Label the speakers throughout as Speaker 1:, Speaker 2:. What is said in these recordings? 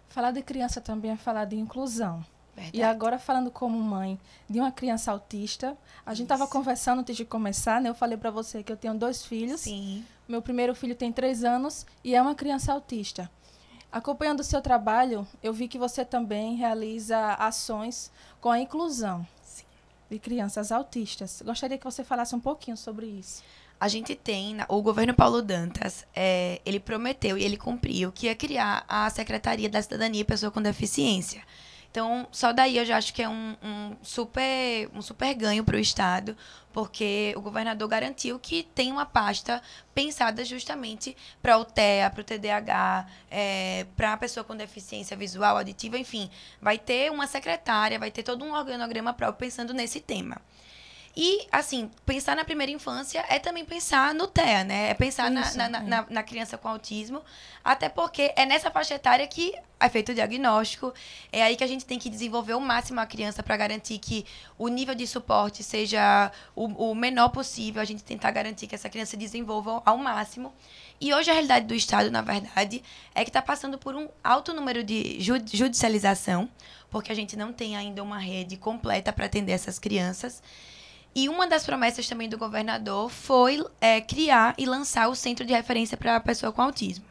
Speaker 1: Falar de criança também é falar de inclusão.
Speaker 2: Verdade.
Speaker 1: E agora, falando como mãe de uma criança autista, a gente estava conversando antes de começar, né? Eu falei para você que eu tenho 2 filhos.
Speaker 2: Sim.
Speaker 1: Meu primeiro filho tem 3 anos e é uma criança autista. Acompanhando o seu trabalho, eu vi que você também realiza ações com a inclusão de crianças autistas. Gostaria que você falasse um pouquinho sobre isso.
Speaker 2: A gente tem, o governo Paulo Dantas, ele prometeu e ele cumpriu que ia criar a Secretaria da Cidadania e Pessoa com Deficiência. Então, só daí eu já acho que é um super ganho para o Estado, porque o governador garantiu que tem uma pasta pensada justamente para o TEA, para o TDAH, para a pessoa com deficiência visual, auditiva, enfim. Vai ter uma secretária, vai ter todo um organograma próprio pensando nesse tema. E, assim, pensar na primeira infância é também pensar no TEA, né? É pensar na criança com autismo, até porque é nessa faixa etária que é feito o diagnóstico, é aí que a gente tem que desenvolver o máximo a criança para garantir que o nível de suporte seja o menor possível, a gente tentar garantir que essa criança desenvolva ao máximo. E hoje a realidade do Estado, na verdade, é que está passando por um alto número de judicialização, porque a gente não tem ainda uma rede completa para atender essas crianças. E uma das promessas também do governador foi criar e lançar o Centro de Referência para a Pessoa com Autismo.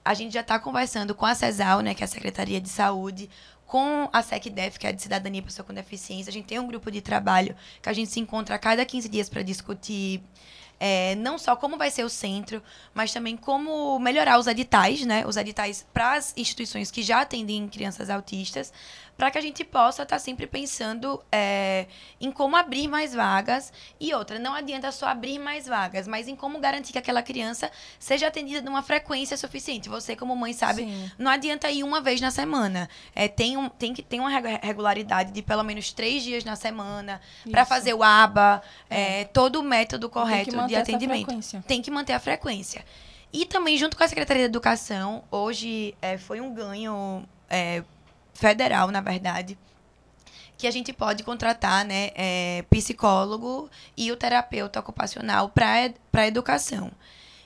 Speaker 2: A gente já está conversando com a CESAL, né, que é a Secretaria de Saúde, com a SecDef, que é a de Cidadania e Pessoa com Deficiência. A gente tem um grupo de trabalho que a gente se encontra a cada 15 dias para discutir não só como vai ser o centro, mas também como melhorar os editais, né? Os editais para as instituições que já atendem crianças autistas, para que a gente possa estar sempre pensando em como abrir mais vagas. E outra, não adianta só abrir mais vagas, mas em como garantir que aquela criança seja atendida numa frequência suficiente. Você, como mãe, sabe,
Speaker 1: Sim.
Speaker 2: não adianta ir uma vez na semana. Tem que ter uma regularidade de pelo menos 3 dias na semana para
Speaker 1: Isso.
Speaker 2: fazer o ABA, todo o método
Speaker 1: Tem que
Speaker 2: correto de
Speaker 1: manter essa
Speaker 2: atendimento.
Speaker 1: frequência.
Speaker 2: Tem que manter a frequência. E também, junto com a Secretaria de Educação, hoje foi um ganho federal, na verdade, que a gente pode contratar, né, psicólogo e o terapeuta ocupacional para a educação.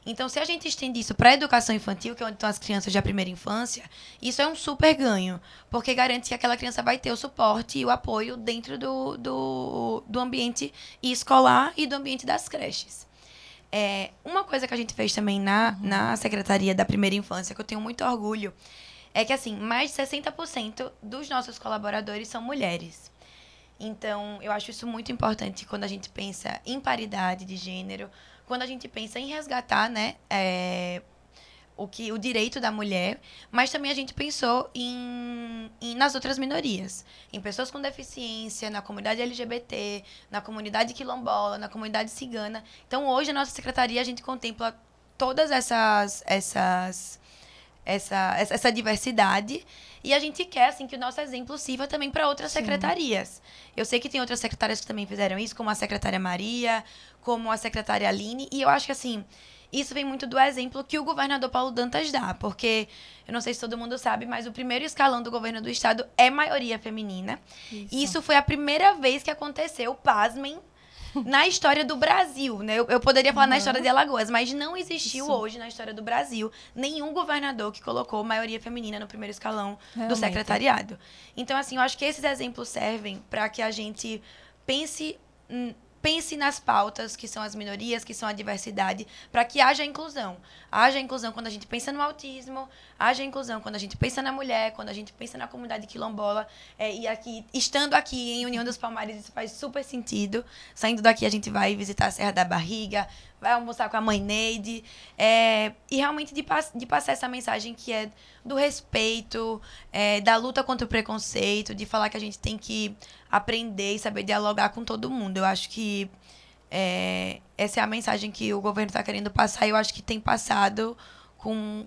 Speaker 2: Então, se a gente estende isso para a educação infantil, que é onde estão as crianças da primeira infância, isso é um super ganho, porque garante que aquela criança vai ter o suporte e o apoio dentro do ambiente escolar e do ambiente das creches. Uma coisa que a gente fez também na Secretaria da Primeira Infância, que eu tenho muito orgulho, é que, assim, mais de 60% dos nossos colaboradores são mulheres. Então, eu acho isso muito importante quando a gente pensa em paridade de gênero, quando a gente pensa em resgatar, né, o direito da mulher, mas também a gente pensou nas outras minorias, em pessoas com deficiência, na comunidade LGBT, na comunidade quilombola, na comunidade cigana. Então, hoje, a nossa secretaria, a gente contempla todas essa diversidade, e a gente quer, assim, que o nosso exemplo sirva também para outras secretarias. Eu sei que tem outras secretárias que também fizeram isso, como a secretária Maria, como a secretária Aline, e eu acho que, assim, isso vem muito do exemplo que o governador Paulo Dantas dá, porque, eu não sei se todo mundo sabe, mas o primeiro escalão do governo do estado é maioria feminina. E isso foi a primeira vez que aconteceu, pasmem, na história do Brasil, né? Eu poderia falar na história de Alagoas, mas não existiu hoje na história do Brasil nenhum governador que colocou maioria feminina no primeiro escalão do secretariado. Então, assim, eu acho que esses exemplos servem para que a gente pense nas pautas que são as minorias, que são a diversidade, para que haja inclusão. Haja inclusão quando a gente pensa no autismo, haja inclusão quando a gente pensa na mulher, quando a gente pensa na comunidade quilombola. E aqui, estando aqui em União dos Palmares, isso faz super sentido. Saindo daqui, a gente vai visitar a Serra da Barriga, vai almoçar com a mãe Neide. E realmente de passar essa mensagem que é do respeito, da luta contra o preconceito, de falar que a gente tem que aprender e saber dialogar com todo mundo. Eu acho que essa é a mensagem que o governo está querendo passar, e eu acho que tem passado com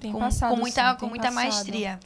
Speaker 2: muita maestria.